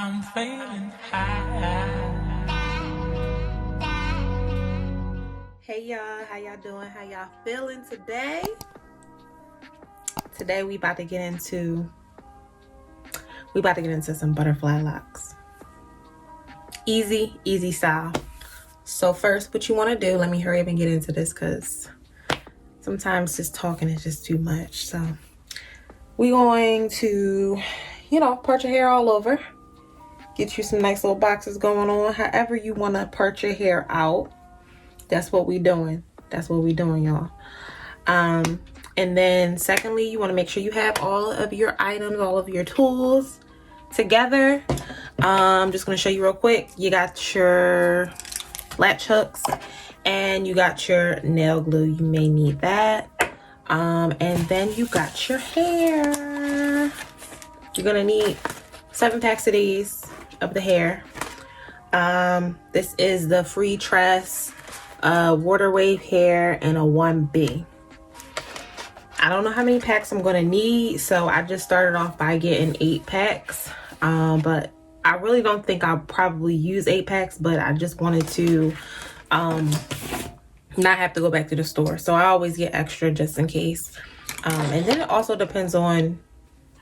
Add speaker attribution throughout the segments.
Speaker 1: I'm feeling high.
Speaker 2: Hey y'all, how y'all doing? How y'all feeling today? Today we about to get into some butterfly locks. Easy style. So first, what you want to do, let me hurry up and get into this because sometimes just talking is just too much. So we going to, part your hair all over. Get you some nice little boxes going on. However you want to part your hair out, that's what we doing. That's what we doing, y'all. And then secondly, you want to make sure you have all of your items, all of your tools together. I'm just going to show you real quick. You got your latch hooks and you got your nail glue. You may need that. And then you got your hair. You're going to need 7 packs of these of the hair. This is the FreeTress Water Wave Hair in a 1B. I don't know how many packs I'm going to need, so I just started off by getting 8 packs. But I really don't think I'll probably use 8 packs, but I just wanted to not have to go back to the store. So I always get extra just in case. And then it also depends on,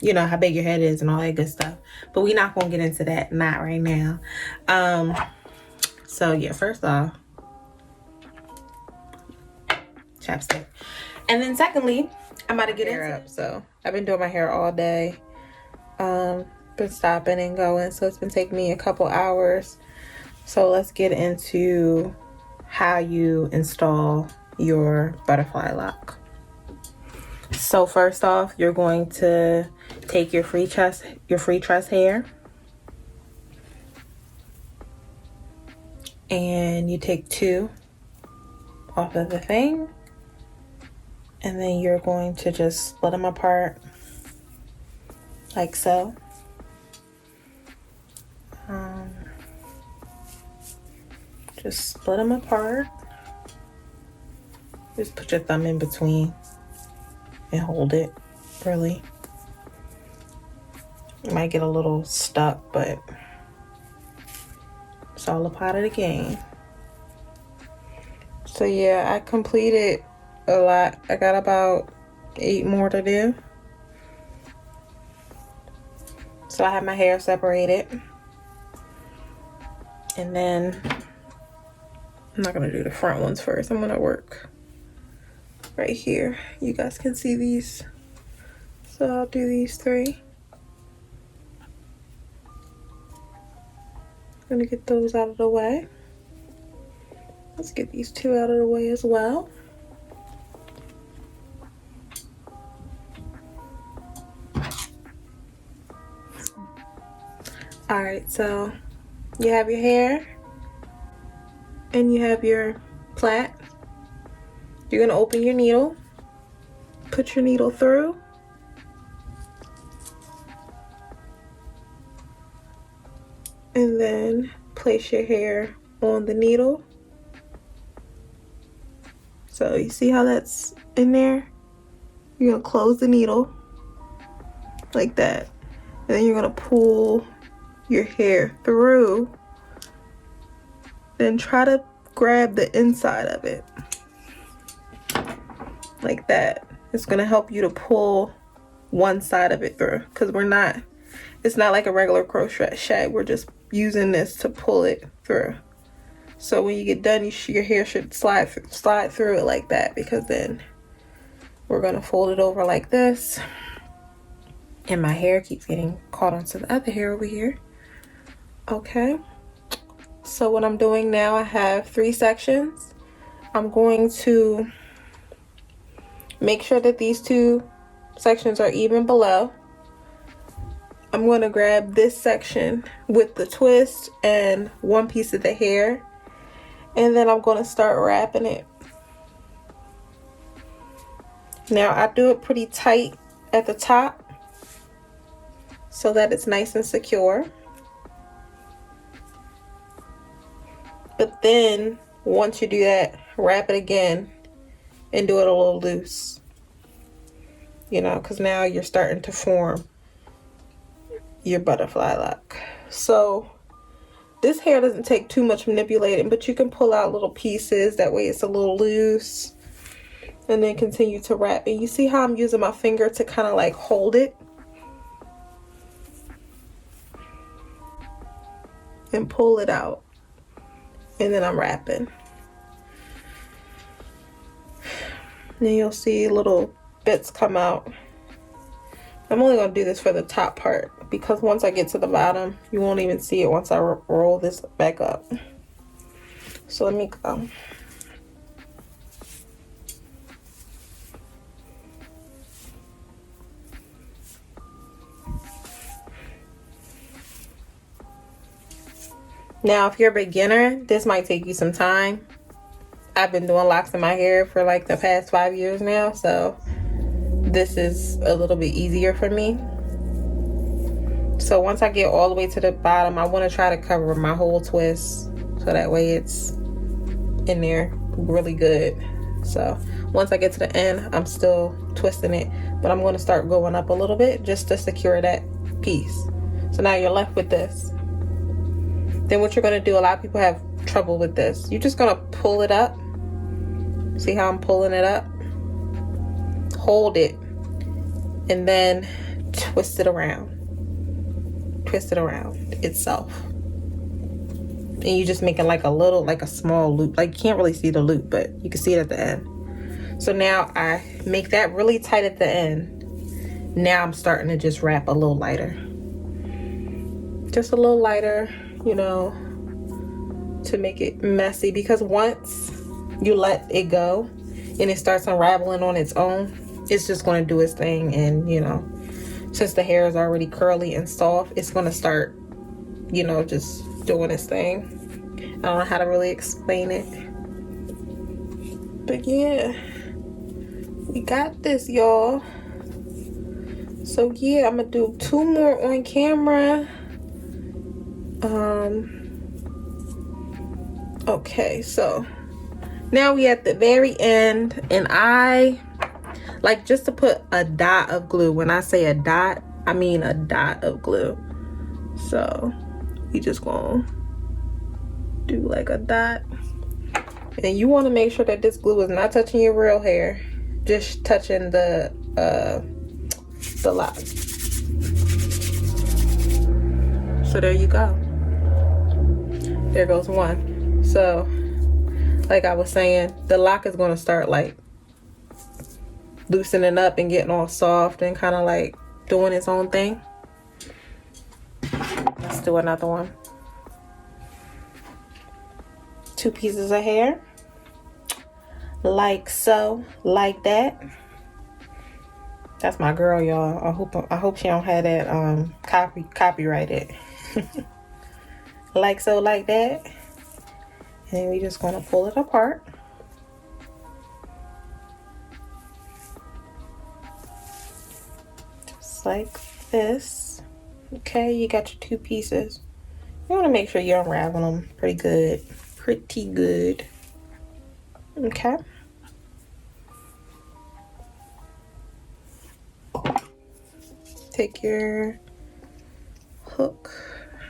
Speaker 2: how big your head is and all that good stuff. But we're not going to get into that, not right now. So yeah, first off, chapstick. And then secondly, I'm about to get hair up. So I've been doing my hair all day. Been stopping and going, so it's been taking me a couple hours. So let's get into how you install your butterfly lock. So first off, you're going to take your FreeTress hair, and you take 2 off of the thing, and then you're going to just split them apart like so. Just split them apart. Just put your thumb in between and hold it, really. It might get a little stuck, but it's all a part of the game. So yeah, I completed a lot. I got about 8 more to do. So I have my hair separated. And then I'm not gonna do the front ones first. I'm gonna work right here. You guys can see these. So I'll do these 3. Gonna get those out of the way. Let's get these 2 out of the way as well. All right, so you have your hair and you have your plait. You're gonna open your needle, put your needle through, and then place your hair on the needle. So you see how that's in there? You're gonna close the needle like that, and then you're gonna pull your hair through, then try to grab the inside of it like that. It's gonna help you to pull one side of it through, because it's not like a regular crochet. We're just using this to pull it through. So when you get done, your hair should slide through it like that, because then we're gonna fold it over like this. And my hair keeps getting caught onto the other hair over here. Okay, so what I'm doing now, I have 3 sections. I'm going to make sure that these 2 sections are even below. I'm going to grab this section with the twist and 1 piece of the hair, and then I'm going to start wrapping it. Now I do it pretty tight at the top so that it's nice and secure. But then once you do that, wrap it again and do it a little loose, because now you're starting to form your butterfly lock. So this hair doesn't take too much manipulating, but you can pull out little pieces. That way it's a little loose. And then continue to wrap. And you see how I'm using my finger to kind of like hold it? And pull it out. And then I'm wrapping. Then you'll see little bits come out. I'm only going to do this for the top part, because once I get to the bottom, you won't even see it once I roll this back up. So let me go. Now, if you're a beginner, this might take you some time. I've been doing locks in my hair for like the past 5 years now, so this is a little bit easier for me. So once I get all the way to the bottom, I want to try to cover my whole twist so that way it's in there really good. So once I get to the end, I'm still twisting it, but I'm going to start going up a little bit just to secure that piece. So now you're left with this. Then what you're going to do, a lot of people have trouble with this. You're just going to pull it up. See how I'm pulling it up? Hold it. And then twist it around. Twist it around itself. And you're just making like a little, like a small loop. Like you can't really see the loop, but you can see it at the end. So now I make that really tight at the end. Now I'm starting to just wrap a little lighter. Just a little lighter, you know, to make it messy, because once you let it go and it starts unraveling on its own, it's just going to do its thing. And you know, since the hair is already curly and soft, it's going to start, you know, just doing its thing. I don't know how to really explain it, but yeah, we got this, y'all. So yeah, I'm gonna do 2 more on camera. Okay, so now we at the very end, and I like just to put a dot of glue. When I say a dot, I mean a dot of glue. So we just gonna do like a dot, and you want to make sure that this glue is not touching your real hair, just touching the locks. So there you go. There goes one. So like I was saying, the lock is going to start like loosening up and getting all soft and kind of like doing its own thing. Let's do another one. 2 pieces of hair, like so, like that. That's my girl, y'all. I hope she don't have that copyrighted. Like so, like that. And we just gonna pull it apart. Just like this. Okay, you got your 2 pieces. You want to make sure you unravel them pretty good. Pretty good. Okay. Take your hook,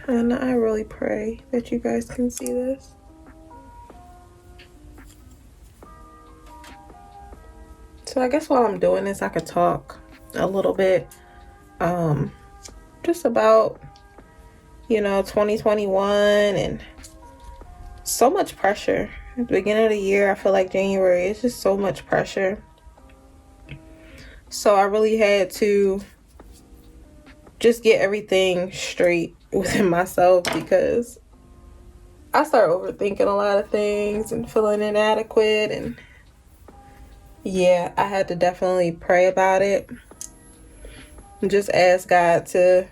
Speaker 2: and I really pray that you guys can see this. So I guess while I'm doing this, I could talk a little bit just about, you know, 2021 and so much pressure. At the beginning of the year, I feel like January is just so much pressure. So I really had to just get everything straight within myself, because I start overthinking a lot of things and feeling inadequate. And yeah, I had to definitely pray about it and just ask God to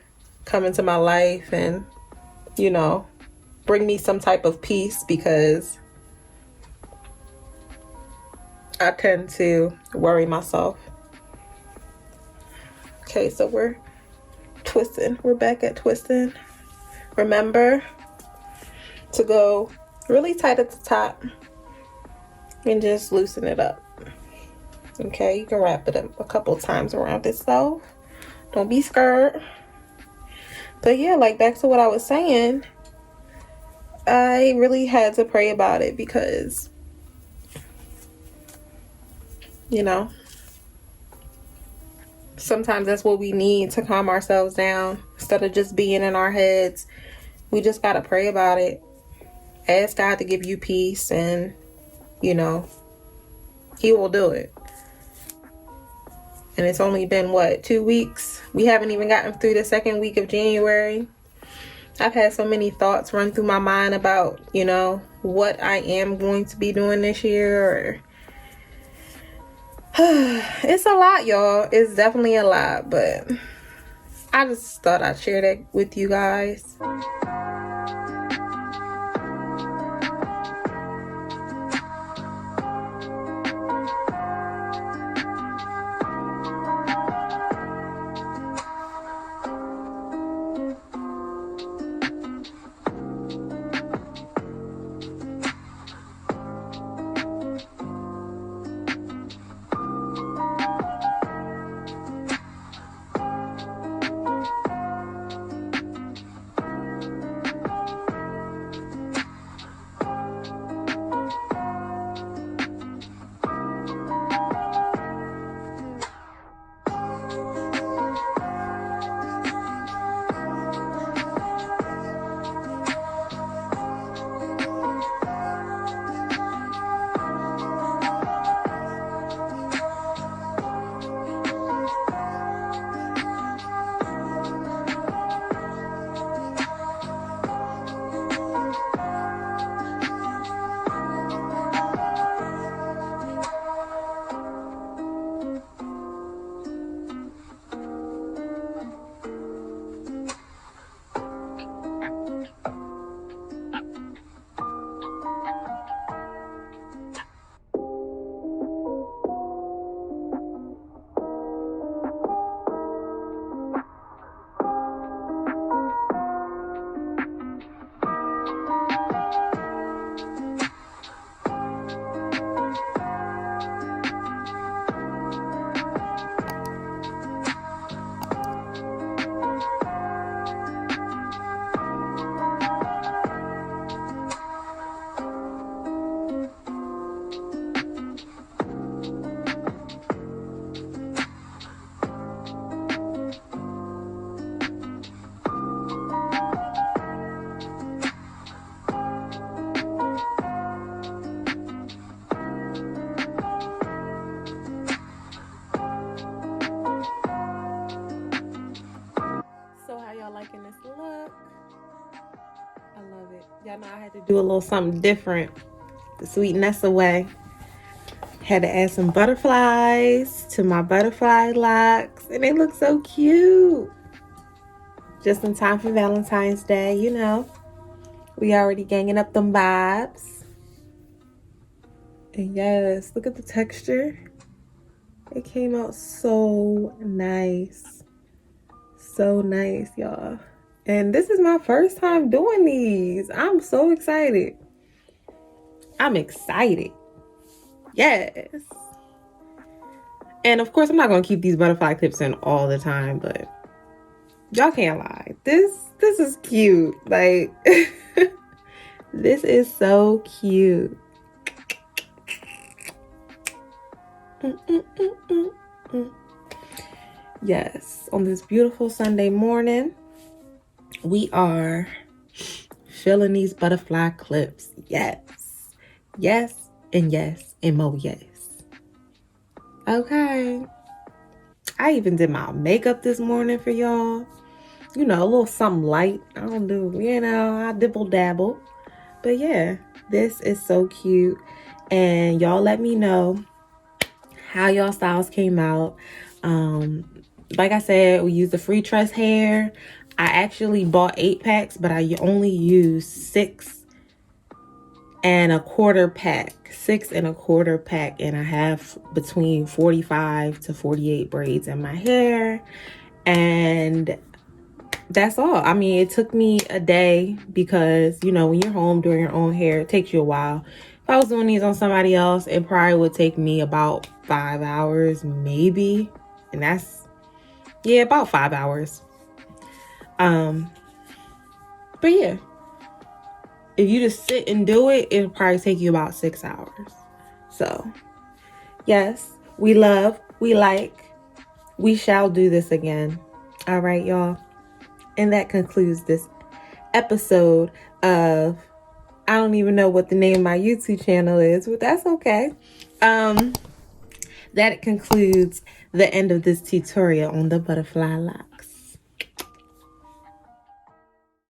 Speaker 2: come into my life and, you know, bring me some type of peace, because I tend to worry myself. Okay, so we're twisting. We're back at twisting. Remember to go really tight at the top and just loosen it up. Okay, you can wrap it up a couple times around itself. Don't be scared. But yeah, like back to what I was saying, I really had to pray about it because, you know, sometimes that's what we need to calm ourselves down. Instead of just being in our heads, we just got to pray about it. Ask God to give you peace, and, you know, He will do it. And it's only been, what, 2 weeks? We haven't even gotten through the second week of January. I've had so many thoughts run through my mind about, you know, what I am going to be doing this year. It's a lot, y'all. It's definitely a lot, but I just thought I'd share that with you guys. Liking this look? I love it. Y'all know I had to do a little something different the sweet Nessa way. Had to add some butterflies to my butterfly locks, and they look so cute. Just in time for Valentine's Day, you know. We already ganging up them vibes. And yes, look at the texture. It came out so nice. So nice, y'all. And this is my first time doing these. I'm so excited. I'm excited. Yes. And of course, I'm not going to keep these butterfly clips in all the time, but y'all can't lie. This is cute. Like, this is so cute. Yes, on this beautiful Sunday morning, we are filling these butterfly clips. Yes, yes, and yes, and more yes. Okay. I even did my makeup this morning for y'all. You know, a little something light. I don't do, you know, I dibble dabble. But yeah, this is so cute. And y'all let me know how y'all styles came out. Like I said, we used the FreeTress hair. I actually bought 8 packs, but I only used 6 1/4 pack. 6 1/4 pack, and I have between 45 to 48 braids in my hair. And that's all. I mean, it took me a day because, you know, when you're home doing your own hair, it takes you a while. If I was doing these on somebody else, it probably would take me about 5 hours, maybe. And that's, yeah, about 5 hours. But yeah, if you just sit and do it, it'll probably take you about 6 hours. So yes, we love, we like, we shall do this again. All right, y'all. And that concludes this episode of, I don't even know what the name of my YouTube channel is, but that's okay. That concludes the end of this tutorial on the butterfly locks.